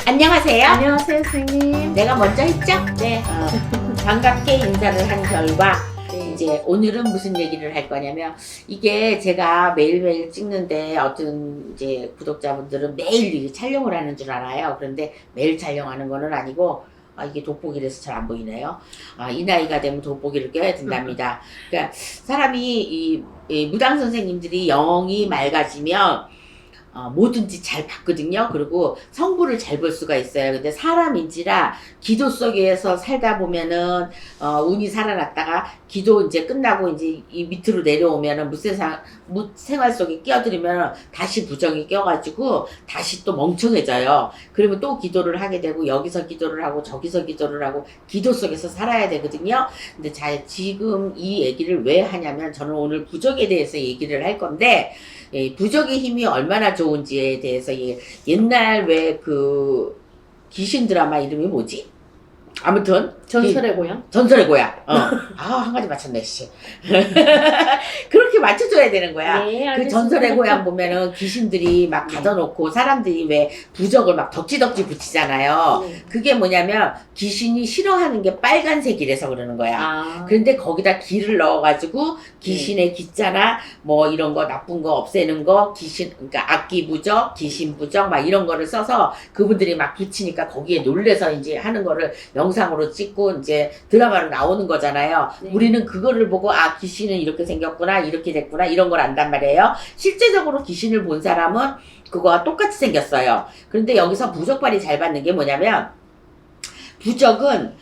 안녕하세요. 안녕하세요, 선생님. 내가 먼저 했죠? 네. 반갑게 인사를 한 결과 네. 이제 오늘은 무슨 얘기를 할 거냐면 이게 제가 매일매일 찍는데 어떤 이제 구독자분들은 매일 이렇게 촬영을 하는 줄 알아요. 그런데 매일 촬영하는 거는 아니고 이게 돋보기라서 잘 안 보이네요. 이 나이가 되면 돋보기를 껴야 된답니다. 그러니까 사람이 이 무당 선생님들이 영이 맑아지면 뭐든지 잘 받거든요. 그리고 성부를 잘 볼 수가 있어요. 근데 사람인지라 기도 속에서 살다 보면은 운이 살아났다가 기도 이제 끝나고 이제 이 밑으로 내려오면은 무생활 속에 끼어들으면 다시 부정이 껴가지고 다시 또 멍청해져요. 그러면 또 기도를 하게 되고 여기서 기도를 하고 저기서 기도를 하고 기도 속에서 살아야 되거든요. 근데 지금 이 얘기를 왜 하냐면 저는 오늘 부적에 대해서 얘기를 할 건데 부적의 힘이 얼마나 좋은지에 대해서 옛날 왜 그 귀신 드라마 이름이 뭐지? 아무튼 전설의 고향? 전설의 고향. 한 가지 맞췄네 씨. 그렇게 맞춰줘야 되는 거야. 네, 그 알겠습니다. 전설의 고향 보면은 귀신들이 막 가둬놓고 사람들이 왜 부적을 막 덕지덕지 붙이잖아요. 네. 그게 뭐냐면 귀신이 싫어하는 게 빨간색이라서 그러는 거야. 그런데 거기다 기를 넣어가지고 귀신의 기자나 뭐 이런 거 나쁜 거 없애는 거 그러니까 악기 부적, 귀신 부적 막 이런 거를 써서 그분들이 막 붙이니까 거기에 놀래서 이제 하는 거를 영상으로 찍고 이제 드라마로 나오는 거잖아요. 네. 우리는 그거를 보고 귀신은 이렇게 생겼구나, 이렇게 됐구나 이런 걸 안단 말이에요. 실제적으로 귀신을 본 사람은 그거와 똑같이 생겼어요. 그런데 여기서 부적발이 잘 받는 게 뭐냐면 부적은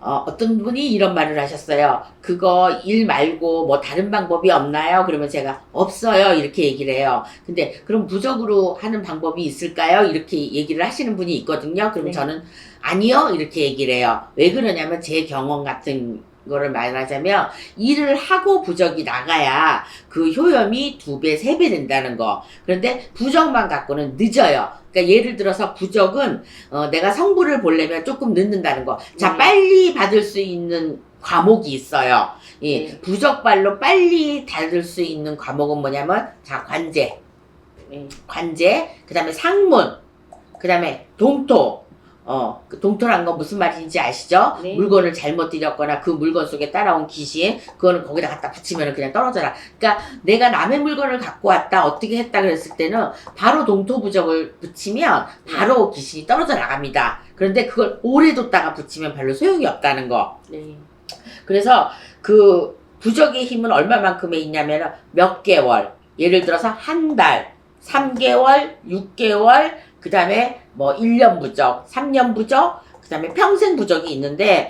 어떤 분이 이런 말을 하셨어요. 그거 일 말고 뭐 다른 방법이 없나요? 그러면 제가 없어요 이렇게 얘기를 해요. 근데 그럼 부적으로 하는 방법이 있을까요? 이렇게 얘기를 하시는 분이 있거든요. 그러면 네. 저는 아니요 이렇게 얘기를 해요. 왜 그러냐면 제 경험 같은 거를 말하자면 일을 하고 부적이 나가야 그 효염이 2배, 3배 된다는 거. 그런데 부적만 갖고는 늦어요. 그러니까 예를 들어서 부적은 내가 성부를 보려면 조금 늦는다는 거. 자, 빨리 받을 수 있는 과목이 있어요. 부적발로 빨리 받을 수 있는 과목은 뭐냐면 자, 관제, 그 다음에 상문, 그 다음에 동토. 그 동토란 건 무슨 말인지 아시죠? 네. 물건을 잘못 들였거나 그 물건 속에 따라온 귀신, 그거는 거기다 갖다 붙이면 그냥 떨어져라. 그러니까 내가 남의 물건을 갖고 왔다, 어떻게 했다 그랬을 때는 바로 동토 부적을 붙이면 바로 귀신이 떨어져 나갑니다. 그런데 그걸 오래 뒀다가 붙이면 별로 소용이 없다는 거. 네. 그래서 그 부적의 힘은 얼마만큼에 있냐면 몇 개월, 예를 들어서 한 달, 3개월, 6개월, 그 다음에 뭐 1년 부적, 3년 부적, 그 다음에 평생 부적이 있는데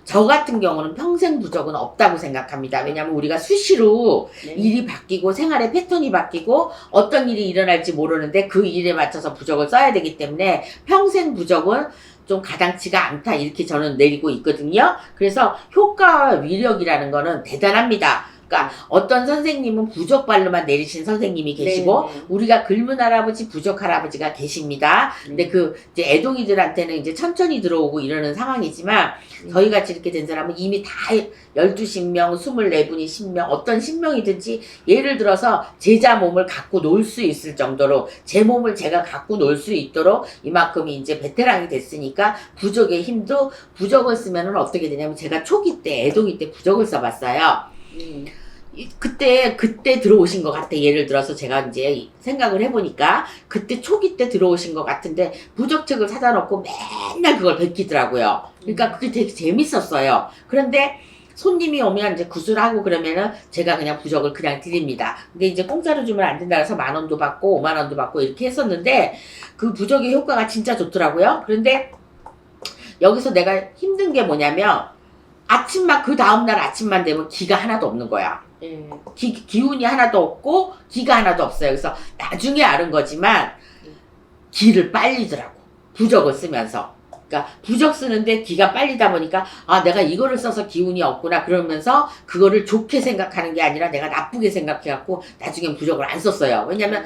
저 같은 경우는 평생 부적은 없다고 생각합니다. 왜냐하면 우리가 수시로 네. 일이 바뀌고 생활의 패턴이 바뀌고 어떤 일이 일어날지 모르는데 그 일에 맞춰서 부적을 써야 되기 때문에 평생 부적은 좀 가당치가 않다 이렇게 저는 내리고 있거든요. 그래서 효과와 위력이라는 거는 대단합니다. 그러니까 어떤 선생님은 부적발로만 내리신 선생님이 계시고 네. 우리가 글문 할아버지, 부적 할아버지가 계십니다. 근데 그 이제 애동이들한테는 이제 천천히 들어오고 이러는 상황이지만 저희 같이 이렇게 된 사람은 이미 다 12신명, 24분이 신명, 어떤 신명이든지 예를 들어서 제자 몸을 갖고 놀 수 있을 정도로 제 몸을 제가 갖고 놀 수 있도록 이만큼이 이제 베테랑이 됐으니까 부적의 힘도 부적을 쓰면은 어떻게 되냐면 제가 초기 때 애동이 때 부적을 써봤어요. 그때 들어오신 것 같아. 예를 들어서 제가 이제 생각을 해보니까 그때 초기 때 들어오신 것 같은데 부적책을 사다 놓고 맨날 그걸 베끼더라고요. 그러니까 그게 되게 재밌었어요. 그런데 손님이 오면 이제 구슬하고 그러면은 제가 그냥 부적을 그냥 드립니다. 근데 이제 공짜로 주면 안 된다 해서 10,000원도 받고 50,000원도 받고 이렇게 했었는데 그 부적의 효과가 진짜 좋더라고요. 그런데 여기서 내가 힘든 게 뭐냐면 그 다음날 아침만 되면 기가 하나도 없는 거야. 기운이 하나도 없고 기가 하나도 없어요. 그래서 나중에 알은 거지만 기를 빨리더라고. 부적을 쓰면서. 그러니까 부적 쓰는데 기가 빨리다 보니까 내가 이거를 써서 기운이 없구나 그러면서 그거를 좋게 생각하는 게 아니라 내가 나쁘게 생각해갖고 나중엔 부적을 안 썼어요. 왜냐면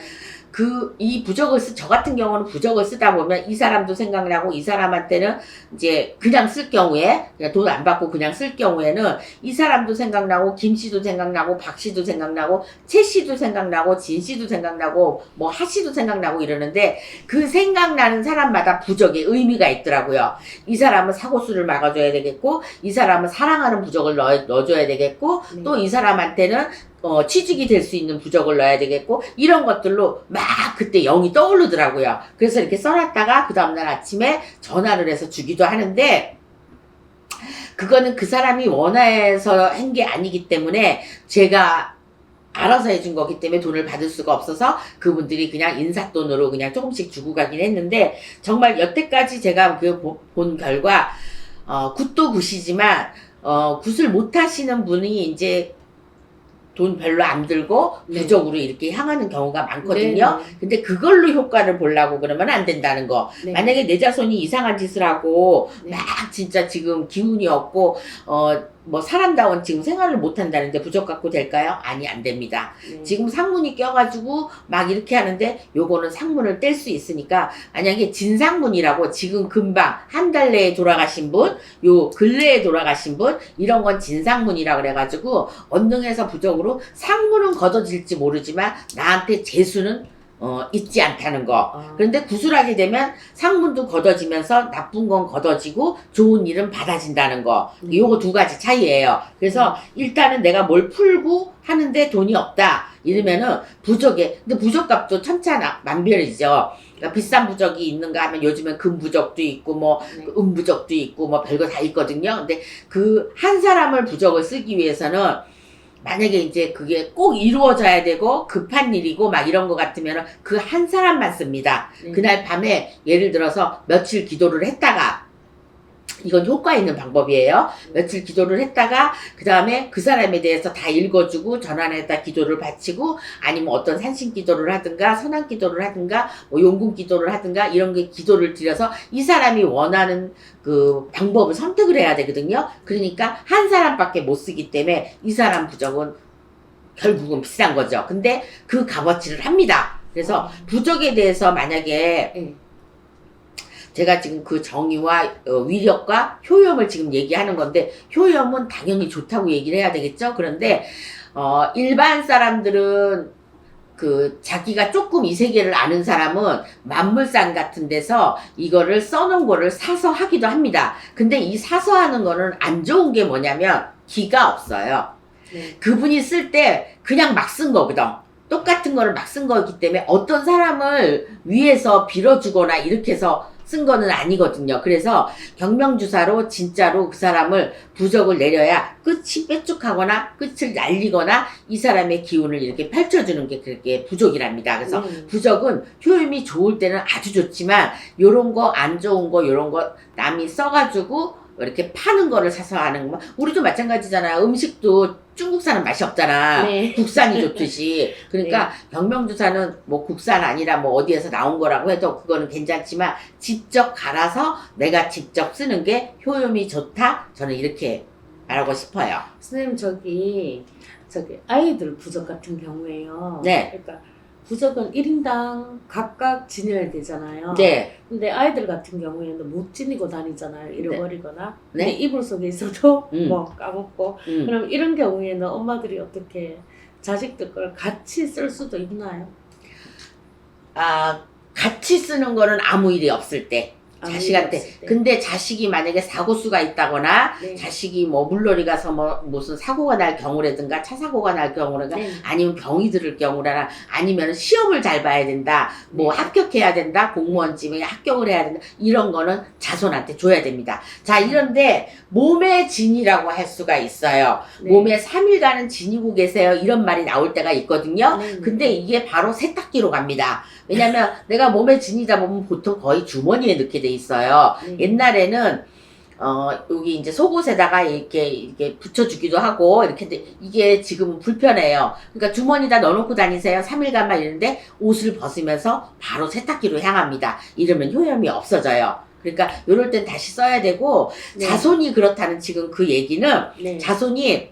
이 부적을 저 같은 경우는 부적을 쓰다 보면 이 사람도 생각나고 이 사람한테는 이제 그냥 쓸 경우에, 그냥 돈 안 받고 그냥 쓸 경우에는 이 사람도 생각나고, 김 씨도 생각나고, 박 씨도 생각나고, 채 씨도 생각나고, 진 씨도 생각나고, 뭐 하 씨도 생각나고 이러는데 그 생각나는 사람마다 부적에 의미가 있더라고요. 이 사람은 사고수를 막아줘야 되겠고, 이 사람은 사랑하는 부적을 넣어줘야 되겠고, 네. 또 이 사람한테는 취직이 될 수 있는 부적을 넣어야 되겠고, 이런 것들로 막 그때 영이 떠오르더라고요. 그래서 이렇게 써놨다가 그 다음날 아침에 전화를 해서 주기도 하는데, 그거는 그 사람이 원해서 한 게 아니기 때문에 제가 알아서 해준 거기 때문에 돈을 받을 수가 없어서 그분들이 그냥 인사돈으로 그냥 조금씩 주고 가긴 했는데, 정말 여태까지 제가 본 결과, 굿도 굿이지만, 굿을 못 하시는 분이 이제 돈 별로 안 들고 네. 부적으로 이렇게 향하는 경우가 많거든요. 네. 근데 그걸로 효과를 보려고 그러면 안 된다는 거. 네. 만약에 내 자손이 이상한 짓을 하고 네. 막 진짜 지금 기운이 없고 뭐 사람다운 지금 생활을 못 한다는데 부적 갖고 될까요? 아니, 안 됩니다. 네. 지금 상문이 껴가지고 막 이렇게 하는데 요거는 상문을 뗄 수 있으니까, 만약에 진상문이라고 지금 금방 한 달 내에 돌아가신 분, 요 근래에 돌아가신 분, 이런 건 진상문이라 그래가지고 언능해서 부적으로 상문은 걷어질지 모르지만 나한테 재수는 있지 않다는 거. 그런데 구술하게 되면 상문도 걷어지면서 나쁜 건 걷어지고 좋은 일은 받아진다는 거. 요거 두 가지 차이예요. 그래서 일단은 내가 뭘 풀고 하는데 돈이 없다 이러면은 부적에, 근데 부적값도 천차만별이죠. 그러니까 비싼 부적이 있는가 하면 요즘엔 금부적도 있고 뭐 네. 은부적도 있고 뭐 별거 다 있거든요. 근데 그 한 사람을 부적을 쓰기 위해서는, 만약에 이제 그게 꼭 이루어져야 되고 급한 일이고 막 이런 거 같으면 그 한 사람만 씁니다. 네. 그날 밤에 예를 들어서 며칠 기도를 했다가, 이건 효과 있는 방법이에요. 며칠 기도를 했다가 그 다음에 그 사람에 대해서 다 읽어주고 전환에다 기도를 바치고, 아니면 어떤 산신 기도를 하든가 선한 기도를 하든가 뭐 용궁 기도를 하든가 이런 게 기도를 드려서 이 사람이 원하는 그 방법을 선택을 해야 되거든요. 그러니까 한 사람밖에 못 쓰기 때문에 이 사람 부적은 결국은 비싼 거죠. 근데 그 값어치를 합니다. 그래서 부적에 대해서 만약에 네. 제가 지금 그 정의와 위력과 효염을 지금 얘기하는 건데, 효염은 당연히 좋다고 얘기를 해야 되겠죠. 그런데 일반 사람들은 그 자기가 조금 이 세계를 아는 사람은 만물상 같은 데서 이거를 써놓은 거를 사서 하기도 합니다. 근데 이 사서 하는 거는 안 좋은 게 뭐냐면 기가 없어요. 네. 그분이 쓸 때 그냥 막 쓴 거거든. 똑같은 거를 막 쓴 거기 때문에 어떤 사람을 위해서 빌어주거나 이렇게 해서 쓴 거는 아니거든요. 그래서 경명주사로 진짜로 그 사람을 부적을 내려야 끝이 뾰족하거나 끝을 날리거나 이 사람의 기운을 이렇게 펼쳐주는 게 그렇게 부적이랍니다. 그래서 부적은 효임이 좋을 때는 아주 좋지만, 요런 거 안 좋은 거, 요런 거 남이 써가지고 이렇게 파는 거를 사서 하는 거, 우리도 마찬가지잖아. 음식도 중국산은 맛이 없잖아. 네. 국산이 좋듯이. 그러니까 경명주사는 뭐 국산 아니라 뭐 어디에서 나온 거라고 해도 그거는 괜찮지만, 직접 갈아서 내가 직접 쓰는 게 효용이 좋다. 저는 이렇게 말하고 싶어요. 선생님, 저기 아이들 부적 같은 경우에요. 네. 그러니까 부적은 1인당 각각 지내야 되잖아요. 네. 근데 아이들 같은 경우에는 못 지니고 다니잖아요. 잃어버리거나. 네. 근데 이불 속에 있어도 음. 뭐 까먹고. 그럼 이런 경우에는 엄마들이 어떻게 자식들 걸 같이 쓸 수도 있나요? 같이 쓰는 거는 아무 일이 없을 때. 자식한테. 없을 때. 근데 자식이 만약에 사고수가 있다거나, 네. 자식이 뭐 물놀이 가서 뭐 무슨 사고가 날 경우라든가, 차 사고가 날 경우라든가, 네. 아니면 병이 들을 경우라나, 아니면 시험을 잘 봐야 된다, 뭐 네. 합격해야 된다, 공무원집에 합격을 해야 된다, 이런 거는 자손한테 줘야 됩니다. 자, 이런데 몸의 진이라고 할 수가 있어요. 네. 몸에 3일간은 지니고 계세요, 이런 말이 나올 때가 있거든요. 네. 근데 이게 바로 세탁기로 갑니다. 왜냐면 내가 몸에 지니다 보면 보통 거의 주머니에 넣게 돼 있어요. 네. 옛날에는 여기 이제 속옷에다가 이렇게 붙여주기도 하고, 이렇게 이게 지금은 불편해요. 그러니까 주머니에다 넣어놓고 다니세요. 3일간만 이러는데 옷을 벗으면서 바로 세탁기로 향합니다. 이러면 효염이 없어져요. 그러니까 요럴 땐 다시 써야 되고, 네. 자손이 그렇다는 지금 그 얘기는, 네. 자손이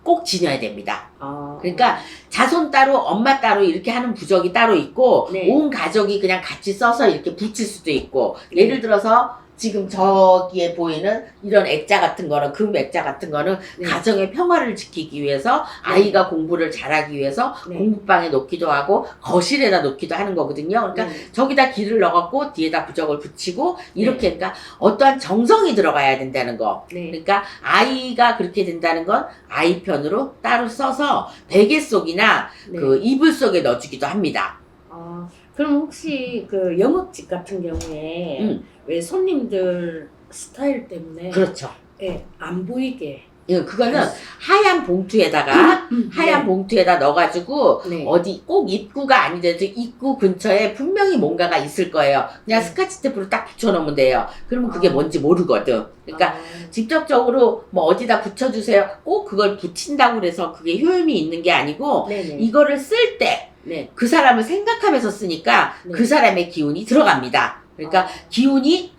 꼭 지녀야 됩니다. 아. 그러니까 자손 따로 엄마 따로 이렇게 하는 부적이 따로 있고 네. 온 가족이 그냥 같이 써서 이렇게 붙일 수도 있고 네. 예를 들어서 지금 저기에 보이는 이런 액자 같은 거는 금 액자 같은 거는 네. 가정의 평화를 지키기 위해서 아이가 공부를 잘하기 위해서 네. 공부방에 놓기도 하고 거실에다 놓기도 하는 거거든요. 그러니까 네. 저기다 길을 넣어갖고 뒤에다 부적을 붙이고 이렇게 그러니까 어떠한 정성이 들어가야 된다는 거. 네. 그러니까 아이가 그렇게 된다는 건 아이 편으로 따로 써서 베개 속이나 네. 그 이불 속에 넣어주기도 합니다. 아, 그럼 혹시 그 영업직 같은 경우에 왜 손님들 스타일 때문에 그렇죠. 예, 안 보이게 예, 그거는 하얀 봉투에다가 하얀 봉투에다 넣어가지고 네. 어디 꼭 입구가 아니더라도 입구 근처에 분명히 뭔가가 있을 거예요. 그냥 네. 스카치 테이프로 딱 붙여놓으면 돼요. 그러면 그게 아. 뭔지 모르거든. 그러니까 아, 직접적으로 뭐 어디다 붙여주세요. 꼭 그걸 붙인다고 그래서 그게 효용이 있는 게 아니고 네네. 이거를 쓸 때 그 네. 사람을 생각하면서 쓰니까 네. 그 사람의 기운이 들어갑니다. 그러니까 기운이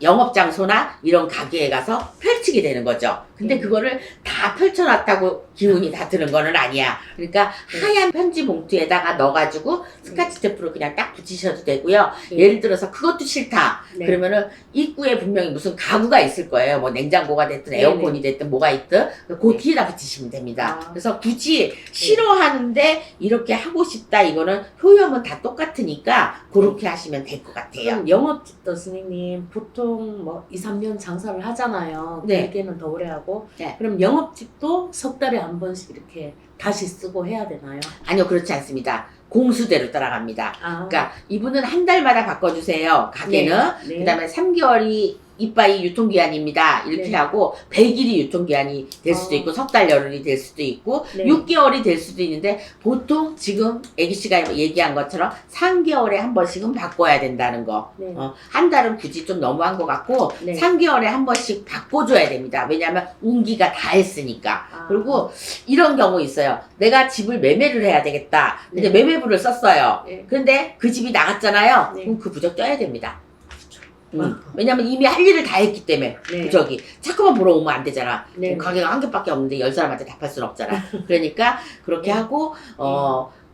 영업장소나 이런 가게에 가서 펼치게 되는 거죠. 근데 네. 그거를 다 펼쳐놨다고 기운이 다 드는 거는 아니야. 그러니까 네. 하얀 편지 봉투에다가 넣어가지고 스카치 테이프로 그냥 딱 붙이셔도 되고요. 네. 예를 들어서 그것도 싫다. 네. 그러면은 입구에 분명히 무슨 가구가 있을 거예요. 뭐 냉장고가 됐든 네, 에어컨이 됐든 뭐가 있든 그 네. 뒤에다 붙이시면 됩니다. 아. 그래서 굳이 싫어하는데 이렇게 하고 싶다 이거는 효용은 다 똑같으니까 그렇게 하시면 될 것 같아요. 그럼 영업직도 스님님 보통 뭐 2, 3년 장사를 하잖아요. 네. 길게는 더 오래 하고. 네. 그럼 영업직도 석 달에 한 번씩 이렇게 다시 쓰고 해야 되나요? 아니요, 그렇지 않습니다. 공수대로 따라갑니다. 아, 그러니까 이분은 한 달마다 바꿔주세요. 가게는. 네. 그 다음에 3개월이 이빠이 유통기한입니다. 이렇게 네. 하고 100일이 유통기한이 될 수도 있고 석 달 열흘이 될 수도 있고 네. 6개월이 될 수도 있는데 보통 지금 애기씨가 얘기한 것처럼 3개월에 한 번씩은 바꿔야 된다는 거. 네. 한 달은 굳이 좀 너무한 것 같고 네. 3개월에 한 번씩 바꿔줘야 됩니다. 왜냐하면 운기가 다 했으니까. 아. 그리고 이런 경우 있어요. 내가 집을 매매를 해야 되겠다. 근데 네. 매매부를 썼어요. 네. 그런데 그 집이 나갔잖아요. 네. 그럼 그 부적 떼야 됩니다. 왜냐면 이미 할 일을 다 했기 때문에 네. 부적이 자꾸만 보러 오면 안 되잖아. 네. 가게가 한 개밖에 없는데 10사람한테 답할 수는 없잖아. 그러니까 그렇게 네. 하고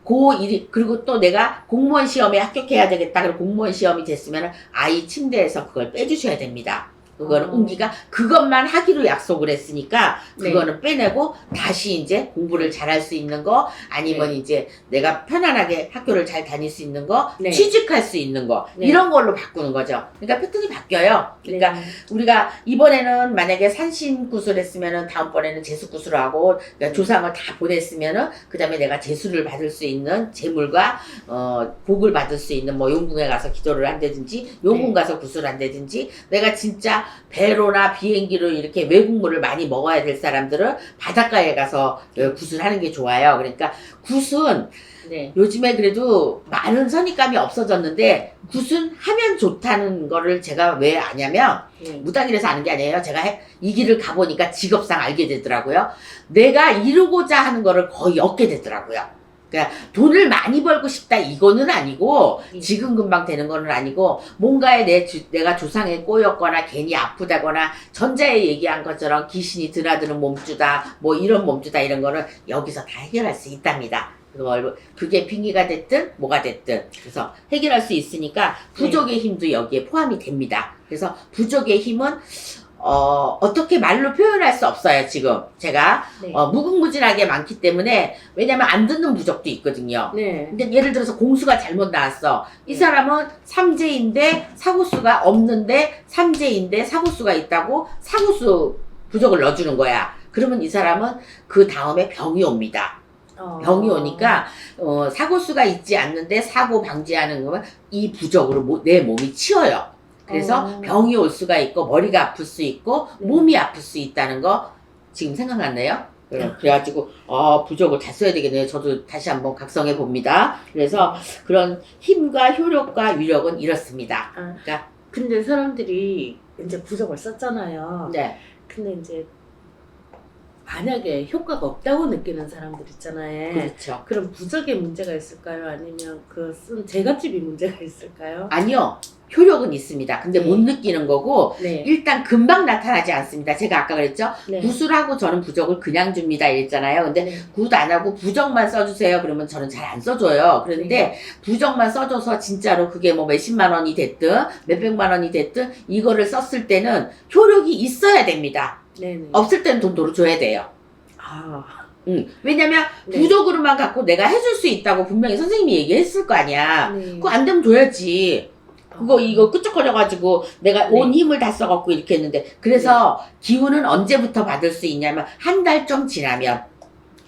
그 일이 그리고 또 내가 공무원 시험에 합격해야 되겠다. 그리고 공무원 시험이 됐으면 아이 침대에서 그걸 빼주셔야 됩니다. 그거는 운기가 그것만 하기로 약속을 했으니까 그거는 빼내고 다시 이제 공부를 잘할 수 있는 거 아니면 이제 내가 편안하게 학교를 잘 다닐 수 있는 거 네. 취직할 수 있는 거 네. 이런 걸로 바꾸는 거죠. 그러니까 패턴이 바뀌어요. 그러니까 네. 우리가 이번에는 만약에 산신구슬 했으면은 다음번에는 재수구슬을 하고 그러니까 조상을 다 보냈으면은 그 다음에 내가 재수를 받을 수 있는 재물과 복을 받을 수 있는 뭐 용궁에 가서 기도를 한다든지 용궁 네. 가서 구슬을 한다든지 내가 진짜 배로나 비행기로 이렇게 외국물을 많이 먹어야 될 사람들은 바닷가에 가서 구슬하는 게 좋아요. 그러니까 굿은 네. 요즘에 그래도 많은 선입감이 없어졌는데 굿은 하면 좋다는 거를 제가 왜 아냐면 네. 무당이라서 아는 게 아니에요. 제가 이 길을 가보니까 직업상 알게 되더라고요. 내가 이루고자 하는 거를 거의 얻게 되더라고요. 그러니까 돈을 많이 벌고 싶다 이거는 아니고 지금 금방 되는 거는 아니고 뭔가에 내가 조상에 꼬였거나 괜히 아프다거나 전자에 얘기한 것처럼 귀신이 드나드는 몸주다 뭐 이런 몸주다 이런 거는 여기서 다 해결할 수 있답니다. 그게 빙의가 됐든 뭐가 됐든 그래서 해결할 수 있으니까 부족의 힘도 여기에 포함이 됩니다. 그래서 부족의 힘은 어떻게 말로 표현할 수 없어요, 지금. 제가, 네. 무궁무진하게 많기 때문에, 왜냐면 안 듣는 부적도 있거든요. 네. 근데 예를 들어서 공수가 잘못 나왔어. 이 사람은 삼재인데 사고수가 없는데 삼재인데 사고수가 있다고 사고수 부적을 넣어주는 거야. 그러면 이 사람은 그 다음에 병이 옵니다. 병이 오니까 사고수가 있지 않는데 사고 방지하는 거면 이 부적으로 내 몸이 치여요. 그래서 병이 올 수가 있고 머리가 아플 수 있고 몸이 아플 수 있다는 거 지금 생각났네요. 그래가지고 부적을 다 써야 되겠네요. 저도 다시 한번 각성해 봅니다. 그래서 그런 힘과 효력과 위력은 이렇습니다. 그러니까 근데 사람들이 이제 부적을 썼잖아요. 네. 근데 이제 만약에 효과가 없다고 느끼는 사람들 있잖아요. 그렇죠. 그럼 부적에 문제가 있을까요? 아니면 그 쓴 제갓집이 문제가 있을까요? 아니요. 효력은 있습니다. 근데 네. 못 느끼는 거고 네. 일단 금방 나타나지 않습니다. 제가 아까 그랬죠? 네. 굿을 하고 저는 부적을 그냥 줍니다 이랬잖아요. 근데 네. 굿 안 하고 부적만 써주세요. 그러면 저는 잘 안 써줘요. 그런데 네. 부적만 써줘서 진짜로 그게 뭐 몇십만 원이 됐든 몇백만 원이 됐든 이거를 썼을 때는 효력이 있어야 됩니다. 네. 네. 없을 때는 돈 도로 줘야 돼요. 아. 왜냐면 네. 부적으로만 갖고 내가 해줄 수 있다고 분명히 선생님이 얘기했을 거 아니야. 네. 그거 안 되면 줘야지. 그거 이거 끄적거려가지고 내가 네. 온 힘을 다 써갖고 이렇게 했는데 그래서 기운은 언제부터 받을 수 있냐면 한 달 좀 지나면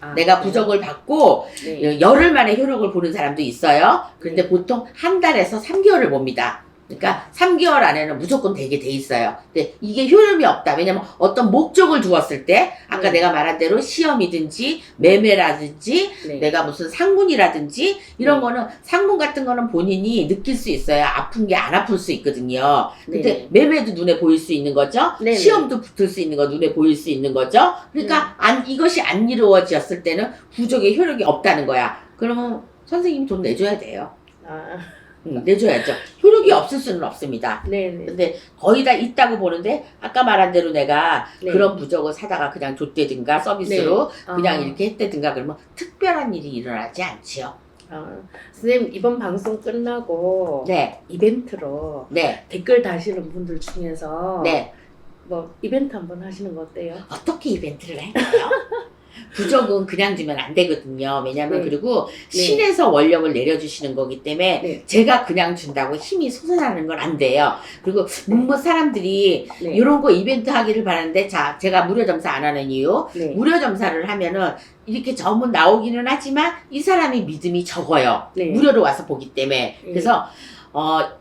아, 내가 네. 부적을 받고 네. 열흘 만에 효력을 보는 사람도 있어요. 그런데 네. 보통 한 달에서 3개월을 봅니다. 그러니까 3개월 안에는 무조건 되게 돼 있어요. 근데 이게 효력이 없다. 왜냐면 어떤 목적을 두었을 때 아까 네. 내가 말한 대로 시험이든지 매매라든지 네. 내가 무슨 상문이라든지 이런 네. 거는 상문 같은 거는 본인이 느낄 수 있어요. 아픈 게 안 아플 수 있거든요. 근데 네. 매매도 눈에 보일 수 있는 거죠. 네. 시험도 붙을 수 있는 거 눈에 보일 수 있는 거죠. 그러니까 이것이 안 이루어졌을 때는 부적의 효력이 없다는 거야. 그러면 선생님이 돈 내줘야 돼요. 아. 내줘야죠. 효력이 없을 수는 없습니다. 네. 네. 근데 거의 다 있다고 보는데 아까 말한 대로 내가 네. 그런 부적을 사다가 그냥 줬대든가 서비스로 네. 그냥 아. 이렇게 했대든가 그러면 특별한 일이 일어나지 않지요. 선생님 이번 방송 끝나고 네, 이벤트로 네, 댓글 다시는 분들 중에서 네. 뭐 이벤트 한번 하시는 거 어때요? 어떻게 이벤트를 할까요? 부적은 그냥 주면 안 되거든요. 왜냐면 네. 그리고 네. 신에서 원력을 내려주시는 거기 때문에 네. 제가 그냥 준다고 힘이 솟아나는 건 안 돼요. 그리고 뭐 사람들이 네. 이런 거 이벤트 하기를 바라는데 자 제가 무료 점사 안 하는 이유 네. 무료 점사를 하면은 이렇게 점은 나오기는 하지만 이 사람이 믿음이 적어요. 네. 무료로 와서 보기 때문에. 네. 그래서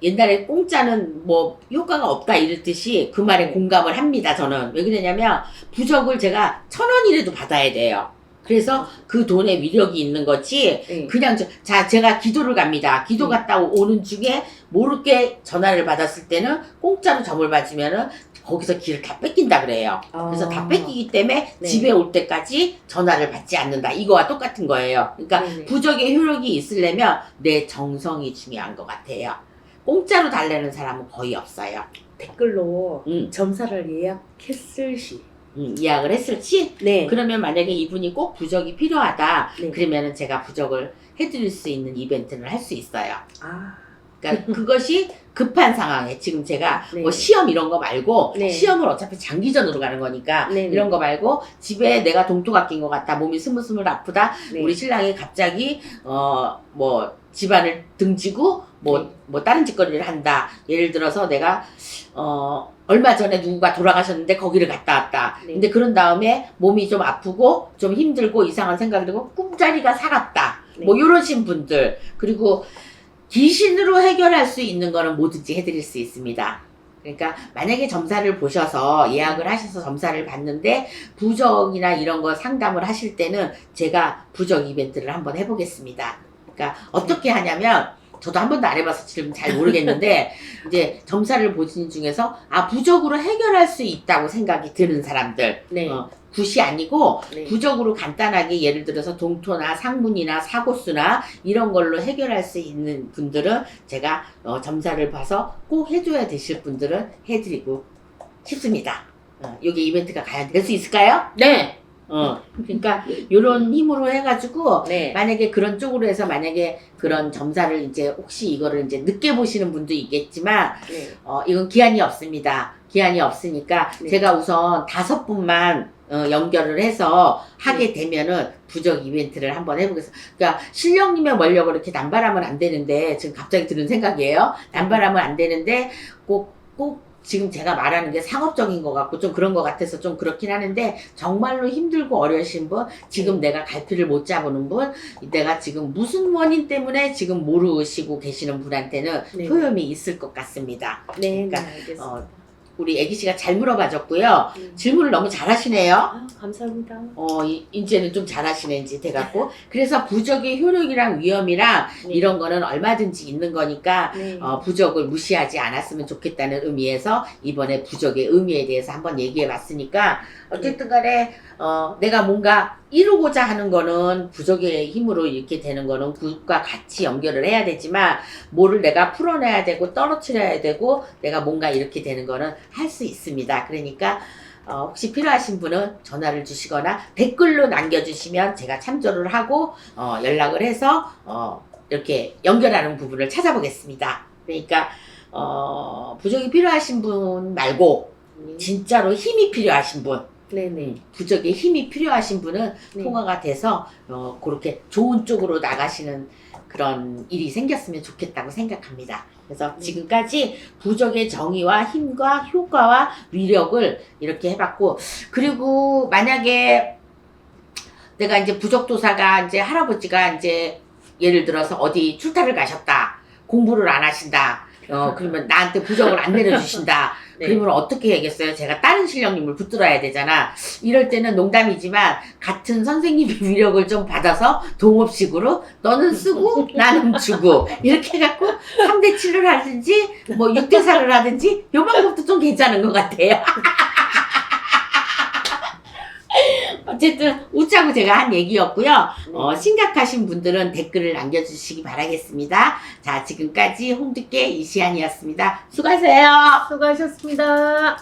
옛날에 공짜는 뭐 효과가 없다 이랬듯이 그 말에 공감을 합니다. 저는 왜 그러냐면 부적을 제가 1,000원이라도 받아야 돼요. 그래서 그 돈에 위력이 있는 거지 네. 그냥 제가 기도를 갑니다. 기도 네. 갔다 오는 중에 모르게 전화를 받았을 때는 공짜로 점을 받으면은 거기서 길을 다 뺏긴다 그래요. 그래서 다 뺏기기 때문에 네. 집에 올 때까지 전화를 받지 않는다. 이거와 똑같은 거예요. 그러니까 네네. 부적의 효력이 있으려면 내 정성이 중요한 것 같아요. 공짜로 달래는 사람은 거의 없어요. 댓글로 음, 점사를 예약했을 시. 예약을 했을지 네. 그러면 만약에 이분이 꼭 부적이 필요하다. 네. 그러면은 제가 부적을 해드릴 수 있는 이벤트를 할 수 있어요. 아. 그러니까 그것이 급한 상황에 지금 제가 네. 뭐 시험 이런 거 말고 네. 시험을 어차피 장기전으로 가는 거니까 네. 이런 거 말고 집에 내가 동토가 낀 것 같다 몸이 스물스물 아프다 네. 우리 신랑이 갑자기 뭐 집안을 등지고 뭐 다른 짓거리를 한다 예를 들어서 내가 얼마 전에 누구가 돌아가셨는데 거기를 갔다 왔다. 네. 근데 그런 다음에 몸이 좀 아프고 좀 힘들고 이상한 생각이 들고 꿈자리가 살았다. 네. 뭐 이러신 분들 그리고 귀신으로 해결할 수 있는 거는 뭐든지 해드릴 수 있습니다. 그러니까 만약에 점사를 보셔서 예약을 하셔서 점사를 받는데 부적이나 이런 거 상담을 하실 때는 제가 부적 이벤트를 한번 해보겠습니다. 그러니까 어떻게 하냐면 저도 한 번도 안 해봐서 지금 잘 모르겠는데 이제 점사를 보신 중에서 부적으로 해결할 수 있다고 생각이 드는 사람들 네. 굿이 아니고 네. 부적으로 간단하게 예를 들어서 동토나 상문이나 사고수나 이런 걸로 해결할 수 있는 분들은 제가 점사를 봐서 꼭 해줘야 되실 분들은 해드리고 싶습니다. 여기 이벤트가 과연 될 수 있을까요? 네. 그러니까 요런 힘으로 해가지고 네. 만약에 그런 쪽으로 해서 만약에 그런 점사를 이제 혹시 이거를 이제 늦게 보시는 분도 있겠지만 네. 이건 기한이 없습니다. 기한이 없으니까 네. 제가 우선 5분만 연결을 해서 하게 되면은 부적 이벤트를 한번 해보겠습니다. 그러니까 신령님의 원력을 이렇게 남발하면 안 되는데 지금 갑자기 드는 생각이에요. 남발하면 안 되는데 꼭 지금 제가 말하는 게 상업적인 것 같고 좀 그런 것 같아서 좀 그렇긴 하는데 정말로 힘들고 어려우신 분 지금 내가 갈피를 못 잡는 분 내가 지금 무슨 원인 때문에 지금 모르시고 계시는 분한테는 네. 효험이 있을 것 같습니다. 네. 그러니까 알겠습니다. 우리 애기 씨가 잘 물어봐줬고요. 질문을 너무 잘하시네요. 아, 감사합니다. 이제는 좀 잘하시는지 돼갖고. 그래서 부적의 효력이랑 위험이랑 네. 이런 거는 얼마든지 있는 거니까, 네. 부적을 무시하지 않았으면 좋겠다는 의미에서 이번에 부적의 의미에 대해서 한번 얘기해 봤으니까, 어쨌든 간에, 내가 뭔가 이루고자 하는 거는 부적의 힘으로 이렇게 되는 거는 굿과 같이 연결을 해야 되지만, 뭐를 내가 풀어내야 되고 떨어뜨려야 되고, 내가 뭔가 이렇게 되는 거는 할 수 있습니다. 그러니까, 혹시 필요하신 분은 전화를 주시거나 댓글로 남겨주시면 제가 참조를 하고 연락을 해서 이렇게 연결하는 부분을 찾아보겠습니다. 그러니까 부적이 필요하신 분 말고 진짜로 힘이 필요하신 분, 네네. 부적의 힘이 필요하신 분은 네. 통화가 돼서 그렇게 좋은 쪽으로 나가시는 그런 일이 생겼으면 좋겠다고 생각합니다. 그래서 지금까지 부적의 정의와 힘과 효과와 위력을 이렇게 해봤고, 그리고 만약에 내가 이제 부적도사가 이제 할아버지가 이제 예를 들어서 어디 출타를 가셨다, 공부를 안 하신다, 그러면 나한테 부적을 안 내려주신다. 네. 그러면 어떻게 해야겠어요? 제가 다른 신령님을 붙들어야 되잖아. 이럴 때는 농담이지만 같은 선생님의 위력을 좀 받아서 동업식으로 너는 쓰고 나는 주고 이렇게 해갖고 3대 7을 하든지 뭐 6대 4를 하든지 요 방법도 좀 괜찮은 것 같아요. 어쨌든 웃자고 제가 한 얘기였고요. 심각하신 분들은 댓글을 남겨주시기 바라겠습니다. 자, 지금까지 홍두깨 이시안이었습니다. 수고하세요. 수고하셨습니다.